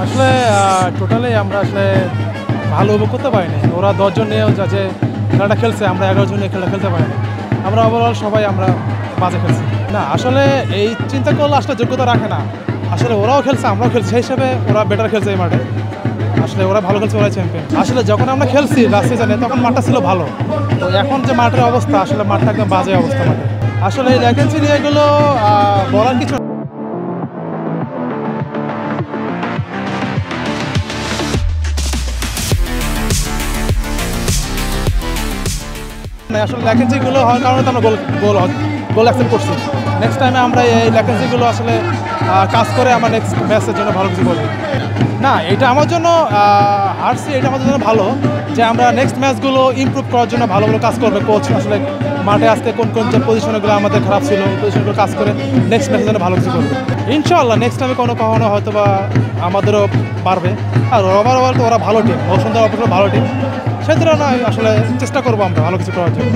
আসলে টোটালি আমরা আসলে ভালো উপভোগ করতে পারিনি। ওরা 10 জন নিয়ে যে খেলাটা খেলছে, আমরা 11 জন নিয়ে খেলাটা খেলতে পারিনি। আমরা ওভারঅল সবাই আমরা বাজে খেলছি। না আসলে এই চিন্তা করলে আসলে যোগ্যতা রাখে না। আসলে ওরাও খেলছে, আমরাও খেলছি, সেই হিসাবে ওরা বেটার খেলছে এই মাঠে। আসলে ওরা ভালো খেলছে, ওরাই চ্যাম্পিয়ন। আসলে যখন আমরা খেলছি লাস্ট সিজনে তখন মাঠটা ছিল ভালো, তো এখন যে মাঠের অবস্থা, আসলে মাঠটা একদম বাজে অবস্থা মাঠে। আসলে এই ভ্যাকেন্সি নিয়ে এগুলো বলার কিছু না। আসলে ভ্যাকেন্সিগুলো হওয়ার কারণে তো আমরা গোল অ্যাকসেপ্ট করছি। নেক্সট টাইমে আমরা এই ভ্যাকেন্সিগুলো আসলে কাজ করে আমরা নেক্সট ম্যাচের জন্য ভালো কিছু করবো। না এটা আমার জন্য হারছি, এটা আমাদের জন্য ভালো যে আমরা নেক্সট ম্যাচগুলো ইমপ্রুভ করার জন্য ভালো ভালো কাজ করবে কোচ। আসলে মাঠে আজকে কোন কোন যে পজিশনগুলো আমাদের খারাপ ছিল, এই পজিশনগুলো কাজ করে নেক্সট ম্যাচের জন্য ভালো কিছু করবে ইনশাআল্লাহ। নেক্সট টাইমে কখনো হয়তো বা আমাদেরও পারবে। আর ওভারঅল তো ওরা ভালো টিম, বসুন্ধরা অবশ্য ভালো টিম, সেই তুলনায় আসলে চেষ্টা করবো আমরা ভালো কিছু করার জন্য।